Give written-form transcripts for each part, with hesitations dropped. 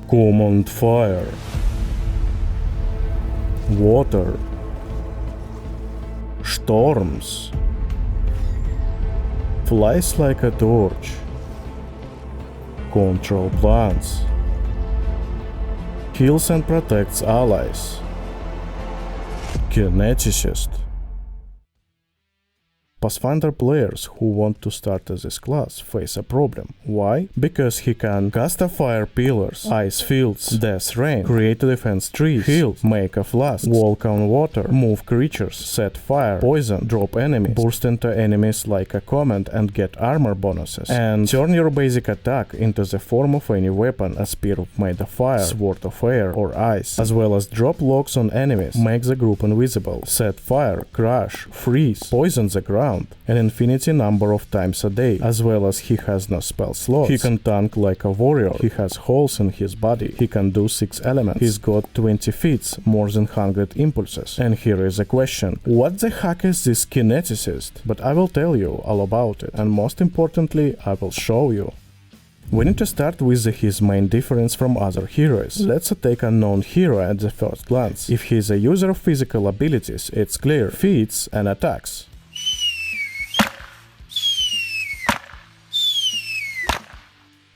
Command fire, water, storms, flies like a torch, control plants, heals and protects allies. Kineticist. Pathfinder players who want to start as this class face a problem. Why? Because he can cast a fire pillars, ice fields, death rain, create a defense trees, heal, make a flask, walk on water, move creatures, set fire, poison, drop enemies, burst into enemies like a command and get armor bonuses, and turn your basic attack into the form of any weapon, a spear made of fire, sword of air, or ice, as well as drop locks on enemies, make the group invisible, set fire, crush, freeze, poison the ground, an infinity number of times a day, as well as he has no spell slots. He can tank like a warrior, he has holes in his body, he can do 6 elements, he's got 20 feats, more than 100 impulses. And here is a question, what the heck is this kineticist? But I will tell you all about it, and most importantly, I will show you. We need to start with his main difference from other heroes. Let's take a known hero at the first glance. If he is a user of physical abilities, it's clear, feats and attacks.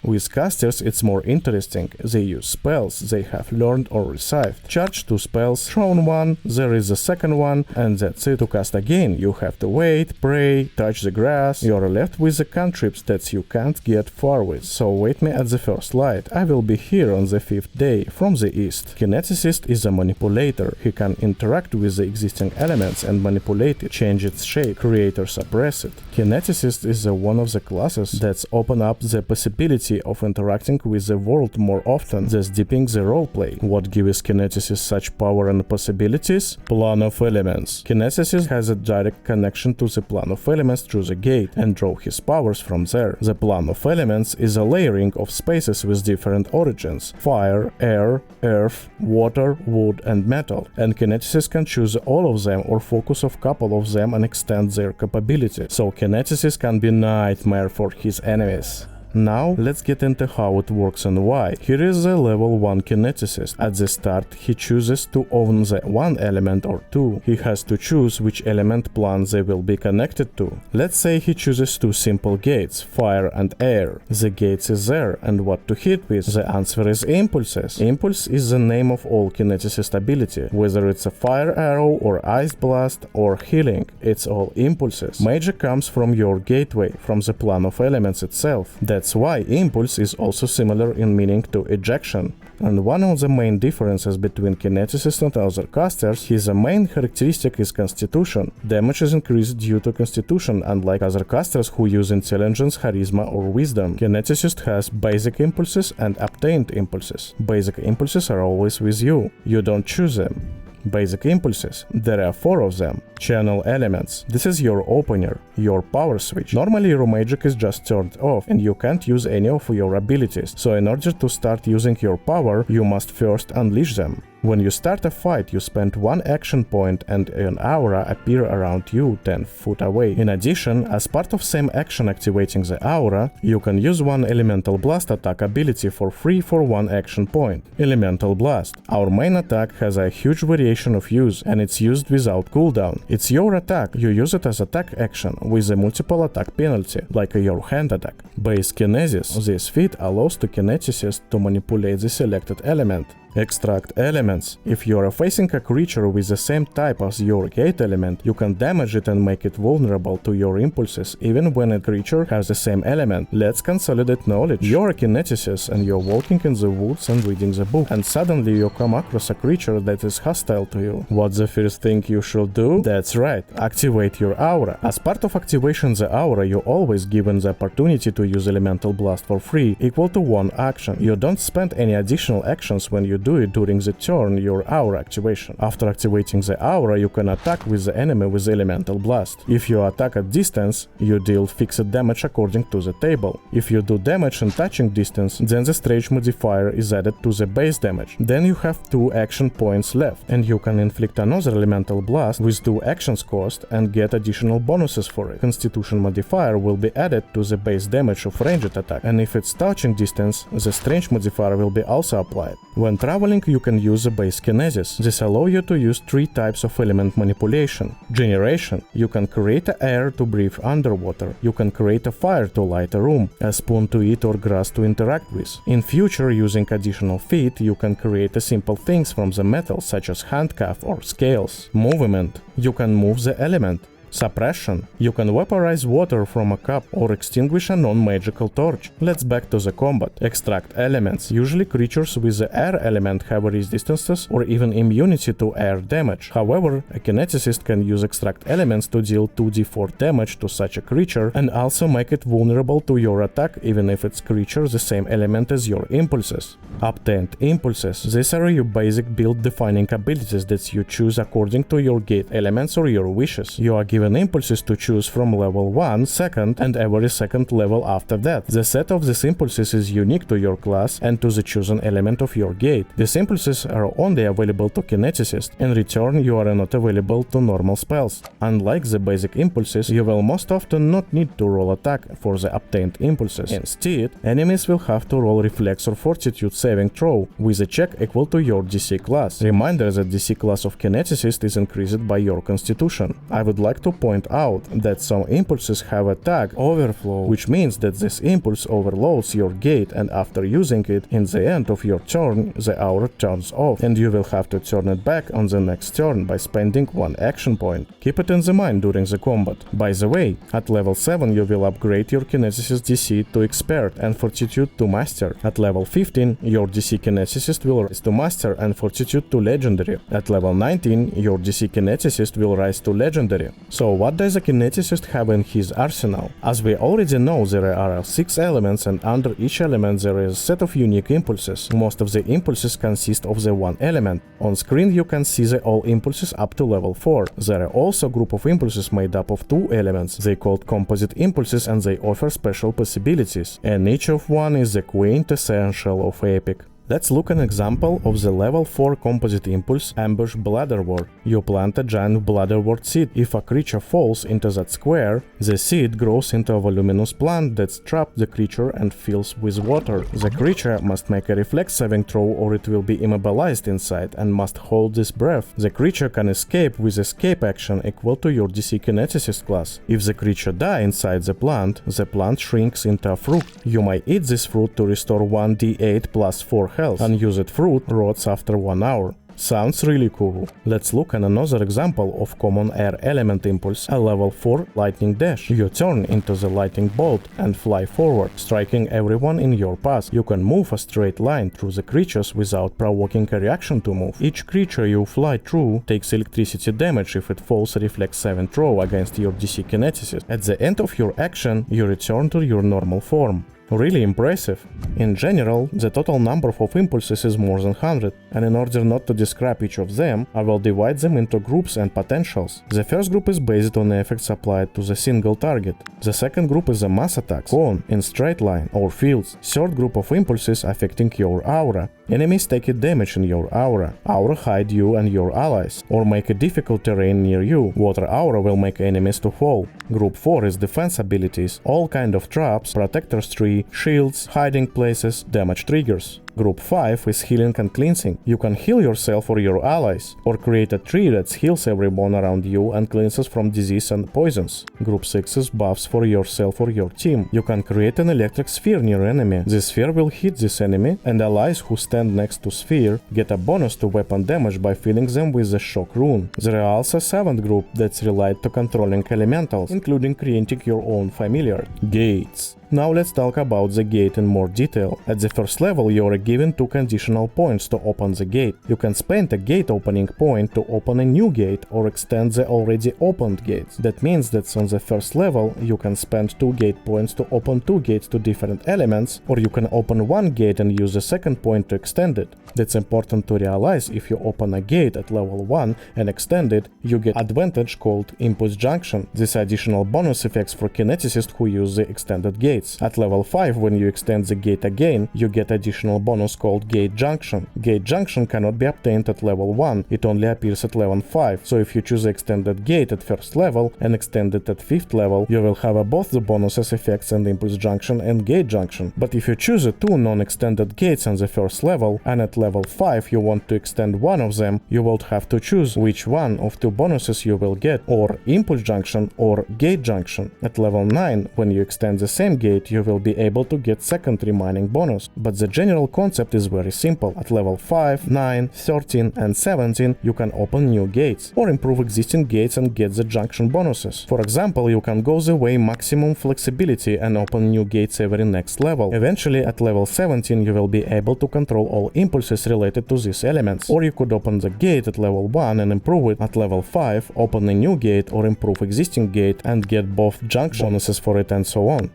With casters it's more interesting, they use spells they have learned or received. Charge 2 spells, thrown 1, there is a second one, and that's it. To cast again you have to wait, pray, touch the grass, you're left with the cantrips that you can't get far with. So wait me at the first light, I will be here on the 5th day, from the east. Kineticist is a manipulator, he can interact with the existing elements and manipulate it, change its shape, create or suppress it. Kineticist is one of the classes that open up the possibility of interacting with the world more often, thus deepening the roleplay. What gives Kineticist such power and possibilities? Plan of elements. Kineticist has a direct connection to the plan of elements through the gate and draw his powers from there. The plan of elements is a layering of spaces with different origins: fire, air, earth, water, wood and metal, and Kineticist can choose all of them or focus on a couple of them and extend their capability. So Kineticist can be nightmare for his enemies. Now, let's get into how it works and why. Here is the level 1 Kineticist. At the start, he chooses to own the one element or two. He has to choose which element plan they will be connected to. Let's say he chooses 2 simple gates, fire and air. The gates is there, and what to hit with? The answer is impulses. Impulse is the name of all Kineticist ability. Whether it's a fire arrow or ice blast or healing, it's all impulses. Magic comes from your gateway, from the plan of elements itself. That's why impulse is also similar in meaning to ejection. And one of the main differences between Kineticist and other casters, his main characteristic is Constitution. Damage is increased due to Constitution, unlike other casters who use Intelligence, Charisma or Wisdom. Kineticist has basic impulses and obtained impulses. Basic impulses are always with you. You don't choose them. Basic impulses. There are 4 of them. Channel elements. This is your opener, your power switch. Normally your magic is just turned off and you can't use any of your abilities, so in order to start using your power, you must first unleash them. When you start a fight, you spend 1 action point and an aura appear around you 10 feet away. In addition, as part of same action activating the aura, you can use 1 elemental blast attack ability for free for 1 action point. Elemental blast. Our main attack has a huge variation of use and it's used without cooldown. It's your attack, you use it as attack action with a multiple attack penalty, like your hand attack. Base Kinesis. This feat allows the Kineticist to manipulate the selected element. Extract elements. If you are facing a creature with the same type as your gate element, you can damage it and make it vulnerable to your impulses, even when a creature has the same element. Let's consolidate knowledge. You're a Kineticist and you're walking in the woods and reading the book, and suddenly you come across a creature that is hostile to you. What's the first thing you should do? That's right, activate your aura. As part of activation the aura, you're always given the opportunity to use elemental blast for free, equal to 1 action. You don't spend any additional actions when you do it during the turn your aura activation. After activating the aura, you can attack with the enemy with elemental blast. If you attack at distance, you deal fixed damage according to the table. If you do damage in touching distance, then the stretch modifier is added to the base damage. Then you have 2 action points left, and you can inflict another elemental blast with 2 actions cost and get additional bonuses for it. Constitution modifier will be added to the base damage of ranged attack, and if it's touching distance, the strength modifier will be also applied. When traveling, you can use the base kinesis. This allows you to use 3 types of element manipulation. Generation. You can create air to breathe underwater. You can create a fire to light a room, a spoon to eat or grass to interact with. In future, using additional feat, you can create simple things from the metal such as handcuff or scales. Movement. You can move the element. Suppression. You can vaporize water from a cup or extinguish a non-magical torch. Let's back to the combat. Extract elements. Usually creatures with the air element have resistances or even immunity to air damage. However, a kineticist can use extract elements to deal 2d4 damage to such a creature and also make it vulnerable to your attack even if its creature the same element as your impulses. Obtained impulses. These are your basic build defining abilities that you choose according to your gate elements or your wishes. You are given impulses to choose from level 1, 2nd, and every second level after that. The set of these impulses is unique to your class and to the chosen element of your gate. These impulses are only available to Kineticist. In return, you are not available to normal spells. Unlike the basic impulses, you will most often not need to roll attack for the obtained impulses. Instead, enemies will have to roll reflex or fortitude saving throw with a check equal to your DC class. Reminder that DC class of Kineticist is increased by your constitution. I would like to point out that some impulses have a tag overflow, which means that this impulse overloads your gate, and after using it in the end of your turn, the aura turns off, and you will have to turn it back on the next turn by spending 1 action point. Keep it in the mind during the combat. By the way, at level 7 you will upgrade your Kineticist DC to Expert and Fortitude to Master. At level 15 your DC Kineticist will rise to Master and Fortitude to Legendary. At level 19 your DC Kineticist will rise to Legendary. So what does a Kineticist have in his arsenal? As we already know, there are 6 elements, and under each element there is a set of unique impulses. Most of the impulses consist of the 1 element. On screen you can see the all impulses up to level 4. There are also a group of impulses made up of 2 elements. They called composite impulses, and they offer special possibilities, and each of one is the quintessential of epic. Let's look at an example of the level 4 composite impulse, Ambush Bladderwort. You plant a giant bladderwort seed. If a creature falls into that square, the seed grows into a voluminous plant that traps the creature and fills with water. The creature must make a reflex saving throw or it will be immobilized inside and must hold its breath. The creature can escape with escape action equal to your DC Kineticist class. If the creature dies inside the plant shrinks into a fruit. You may eat this fruit to restore 1d8 plus 4 health. Unused fruit rots after 1 hour. Sounds really cool. Let's look at another example of common air element impulse, a level 4 lightning dash. You turn into the lightning bolt and fly forward, striking everyone in your path. You can move a straight line through the creatures without provoking a reaction to move. Each creature you fly through takes electricity damage if it falls a reflex 7 throw against your DC Kineticist. At the end of your action, you return to your normal form. Really impressive. In general, the total number of impulses is more than 100, and in order not to describe each of them, I will divide them into groups and potentials. The first group is based on the effects applied to the single target. The second group is the mass attacks, cone, in straight line, or fields. Third group of impulses affecting your aura. Enemies take damage in your aura. Aura hide you and your allies, or make a difficult terrain near you. Water aura will make enemies to fall. Group 4 is defense abilities, all kind of traps, protector's tree, shields, hiding places, damage triggers. Group 5 is healing and cleansing. You can heal yourself or your allies, or create a tree that heals everyone around you and cleanses from disease and poisons. Group 6 is buffs for yourself or your team. You can create an electric sphere near enemy. This sphere will hit this enemy, and allies who stand next to sphere get a bonus to weapon damage by filling them with the shock rune. There are also a 7th group that's related to controlling elementals, including creating your own familiar. Gates. Now let's talk about the gate in more detail. At the first level you are given 2 conditional points to open the gate. You can spend a gate opening point to open a new gate or extend the already opened gates. That means that on the first level you can spend 2 gate points to open 2 gates to different elements, or you can open 1 gate and use the second point to extend it. That's important to realize. If you open a gate at level 1 and extend it, you get advantage called impulse junction. These additional bonus effects for kineticists who use the extended gates. At level 5, when you extend the gate again, you get additional bonus called gate junction. Gate junction cannot be obtained at level 1, it only appears at level 5, so if you choose the extended gate at first level and extend it at 5th level, you will have both the bonuses effects and impulse junction and gate junction. But if you choose 2 non-extended gates on the first level and at level 5 you want to extend one of them, you will have to choose which one of 2 bonuses you will get, or impulse junction or gate junction. At level 9, when you extend the same gate, you will be able to get second remaining bonus. But the general concept is very simple. At level 5, 9, 13 and 17 you can open new gates or improve existing gates and get the junction bonuses. For example, you can go the way maximum flexibility and open new gates every next level. Eventually at level 17 you will be able to control all impulses related to these elements. Or you could open the gate at level 1 and improve it at level 5, open a new gate or improve existing gate and get both junction bonuses for it and so on.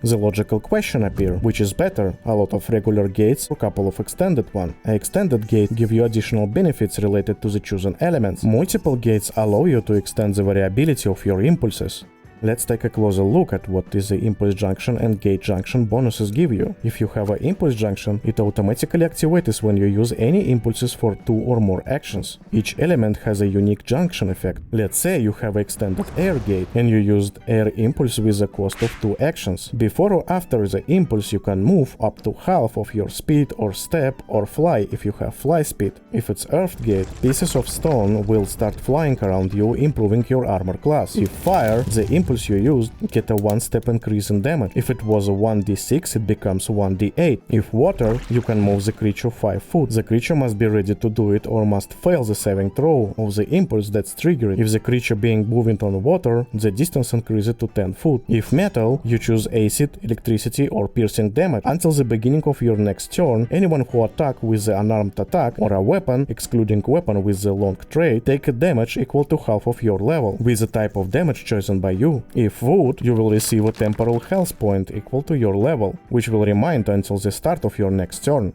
The logical question appears, which is better, a lot of regular gates or a couple of extended ones? An extended gate give you additional benefits related to the chosen elements. Multiple gates allow you to extend the variability of your impulses. Let's take a closer look at what is the impulse junction and gate junction bonuses give you. If you have an impulse junction, it automatically activates when you use any impulses for 2 or more actions. Each element has a unique junction effect. Let's say you have an extended air gate and you used air impulse with a cost of 2 actions. Before or after the impulse you can move up to half of your speed or step or fly if you have fly speed. If it's earth gate, pieces of stone will start flying around you, improving your armor class. If fire, the impulse you used get a 1-step increase in damage. If it was a 1d6, it becomes 1d8. If water, you can move the creature 5 foot. The creature must be ready to do it or must fail the saving throw of the impulse that's triggered. If the creature being moving on water, the distance increases to 10 foot. If metal, you choose acid, electricity or piercing damage. Until the beginning of your next turn, anyone who attack with the unarmed attack or a weapon, excluding weapon with the long trait, take a damage equal to half of your level, with the type of damage chosen by you. If wood, you will receive a temporal health point equal to your level, which will remain until the start of your next turn.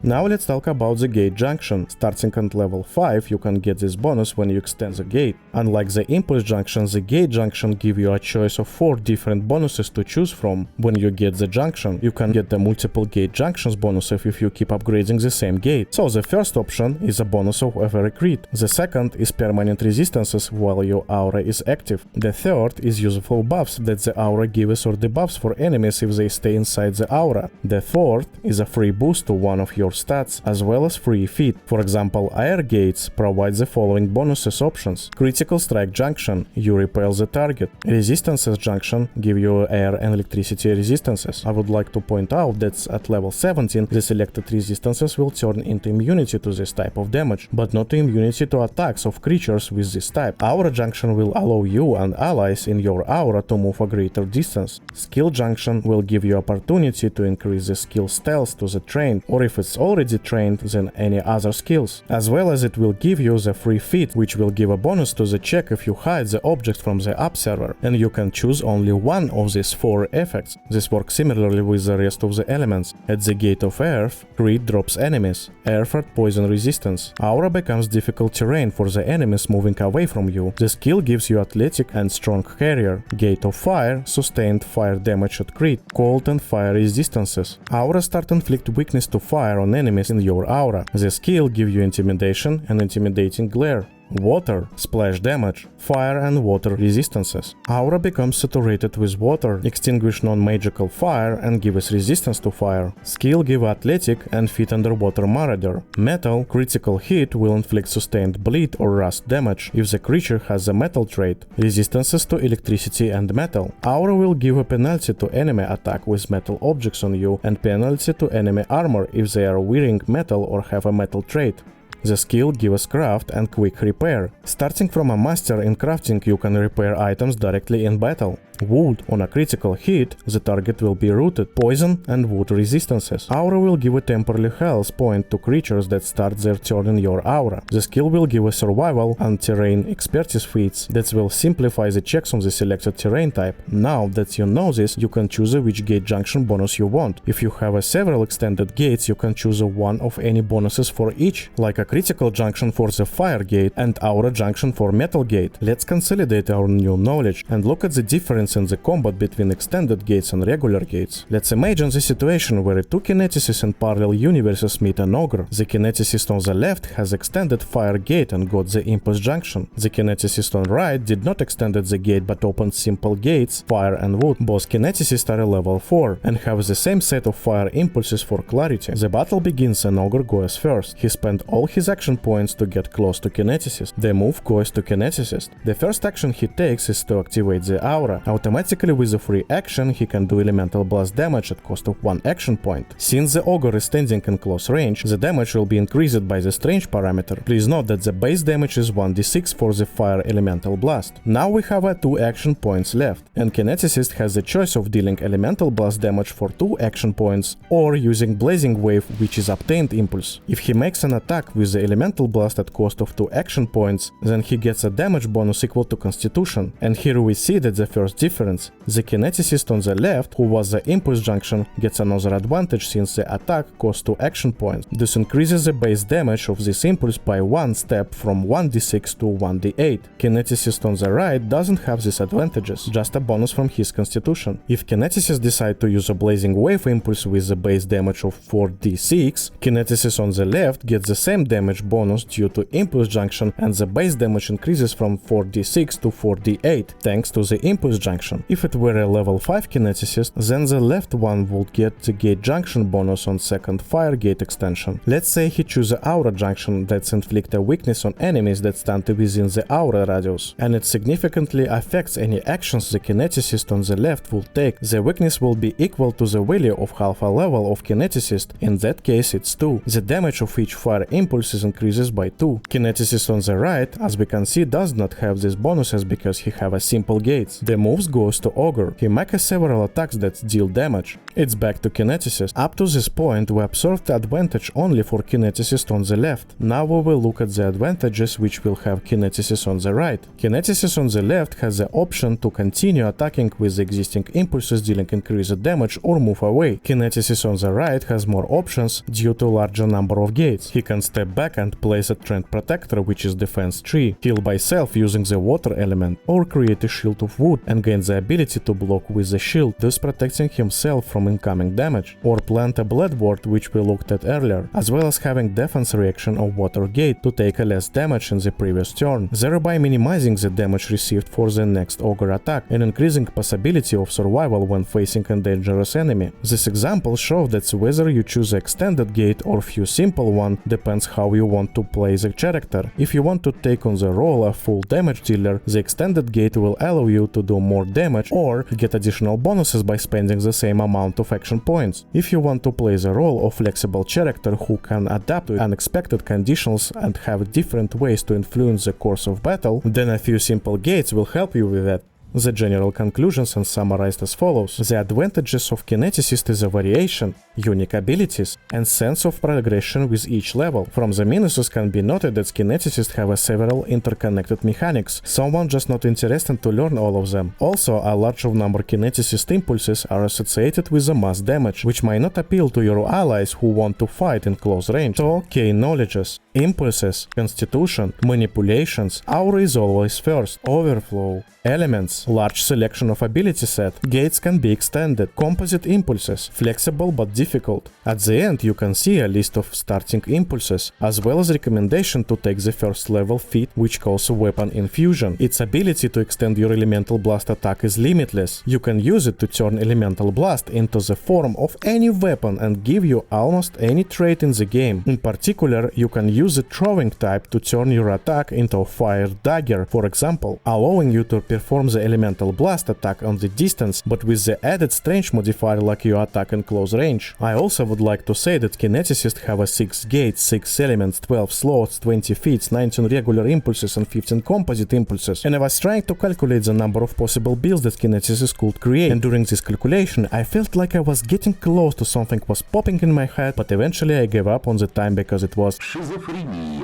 Now let's talk about the gate junction. Starting at level 5, you can get this bonus when you extend the gate. Unlike the impulse junction, the gate junction give you a choice of 4 different bonuses to choose from. When you get the junction, you can get the multiple gate junctions bonus if you keep upgrading the same gate. So the first option is a bonus of every crit. The second is permanent resistances while your aura is active. The third is useful buffs that the aura gives or debuffs for enemies if they stay inside the aura. The fourth is a free boost to one of your stats, as well as free feat. For example, air gates provide the following bonuses options. Critical strike junction, you repel the target. Resistances junction give you air and electricity resistances. I would like to point out that at level 17 the selected resistances will turn into immunity to this type of damage, but not immunity to attacks of creatures with this type. Aura junction will allow you and allies in your aura to move a greater distance. Skill junction will give you opportunity to increase the skill stealth to the trained, or if it's already trained, than any other skills. As well as it will give you the free feat, which will give a bonus to the check if you hide the object from the observer, and you can choose only one of these 4 effects. This works similarly with the rest of the elements. At the gate of earth, crit drops enemies. Earth at poison resistance. Aura becomes difficult terrain for the enemies moving away from you. The skill gives you athletic and strong carrier. Gate of fire, sustained fire damage at crit. Cold and fire resistances. Aura start inflict weakness to fire on enemies in your aura. The skill give you intimidation and intimidating glare. Water, splash damage, fire and water resistances. Aura becomes saturated with water, extinguish non-magical fire and gives resistance to fire. Skill give athletic and feat underwater marauder. Metal, critical hit will inflict sustained bleed or rust damage if the creature has a metal trait. Resistances to electricity and metal. Aura will give a penalty to enemy attack with metal objects on you and penalty to enemy armor if they are wearing metal or have a metal trait. The skill gives craft and quick repair. Starting from a master in crafting, you can repair items directly in battle. Wood. On a critical hit, the target will be rooted, poison and wood resistances. Aura will give a temporary health point to creatures that start their turn in your aura. The skill will give a survival and terrain expertise feats that will simplify the checks on the selected terrain type. Now that you know this, you can choose which gate junction bonus you want. If you have several extended gates, you can choose one of any bonuses for each, like a critical junction for the fire gate and aura junction for metal gate. Let's consolidate our new knowledge and look at the difference in the combat between extended gates and regular gates. Let's imagine the situation where two kineticists in parallel universes meet an ogre. The kineticist on the left has extended fire gate and got the impulse junction. The kineticist on right did not extend the gate but opened simple gates, fire and wood. Both kineticists are level 4 and have the same set of fire impulses for clarity. The battle begins and ogre goes first. He spent all his action points to get close to kineticist. The move goes to kineticist. The first action he takes is to activate the aura. Automatically with a free action he can do elemental blast damage at cost of 1 action point. Since the ogre is standing in close range, the damage will be increased by the strange parameter. Please note that the base damage is 1d6 for the fire elemental blast. Now we have 2 action points left, and kineticist has the choice of dealing elemental blast damage for 2 action points or using blazing wave, which is obtained impulse. If he makes an attack with the elemental blast at cost of 2 action points, then he gets a damage bonus equal to constitution. And here we see that the first difference. The kineticist on the left, who was the impulse junction, gets another advantage since the attack costs 2 action points. This increases the base damage of this impulse by 1 step from 1d6 to 1d8. Kineticist on the right doesn't have these advantages, just a bonus from his constitution. If kineticist decide to use a blazing wave impulse with the base damage of 4d6, kineticist on the left gets the same damage bonus due to impulse junction and the base damage increases from 4d6 to 4d8 thanks to the impulse junction. If it were a level 5 kineticist, then the left one would get the gate junction bonus on second fire gate extension. Let's say he chooses the aura junction that inflicts a weakness on enemies that stand within the aura radius, and it significantly affects any actions the kineticist on the left will take. The weakness will be equal to the value of half a level of kineticist, in that case it's 2. The damage of each fire impulse increases by 2. Kineticist on the right, as we can see, does not have these bonuses because he have a simple gates. The moves goes to ogre. He makes several attacks that deal damage. It's back to kineticist. Up to this point we observed the advantage only for kineticist on the left. Now we will look at the advantages which will have kineticist on the right. Kineticist on the left has the option to continue attacking with the existing impulses dealing increased damage or move away. Kineticist on the right has more options due to larger number of gates. He can step back and place a Trend Protector, which is defense 3, heal by self using the water element, or create a shield of wood and gain the ability to block with the shield, thus protecting himself from incoming damage, or plant a Blade Ward, which we looked at earlier, as well as having defense reaction of water gate to take a less damage in the previous turn, thereby minimizing the damage received for the next ogre attack and increasing possibility of survival when facing a dangerous enemy. This example shows that whether you choose extended gate or few simple one depends how you want to play the character. If you want to take on the role of full damage dealer, the extended gate will allow you to do more damage or get additional bonuses by spending the same amount of action points. If you want to play the role of flexible character who can adapt to unexpected conditions and have different ways to influence the course of battle, then a few simple gates will help you with that. The general conclusions are summarized as follows. The advantages of kineticist is a variation, unique abilities, and sense of progression with each level. From the minuses can be noted that kineticists have several interconnected mechanics, someone just not interested to learn all of them. Also, a large number of kineticist impulses are associated with the mass damage, which might not appeal to your allies who want to fight in close range. So, key knowledges: impulses, constitution, manipulations, aura is always first, overflow, elements, large selection of ability set, gates can be extended, composite impulses, flexible but difficult. At the end you can see a list of starting impulses, as well as recommendation to take the first level feat, which calls weapon infusion. Its ability to extend your elemental blast attack is limitless. You can use it to turn elemental blast into the form of any weapon and give you almost any trait in the game. In particular, you can use the throwing type to turn your attack into a fire dagger, for example, allowing you to perform the elemental blast attack on the distance, but with the added strange modifier like you attack in close range. I also would like to say that Kineticist have a 6 gates, 6 elements, 12 slots, 20 feats, 19 regular impulses and 15 composite impulses, and I was trying to calculate the number of possible builds that Kineticist could create, and during this calculation I felt like I was getting close to something was popping in my head, but eventually I gave up on the time because it was Schizophrenia.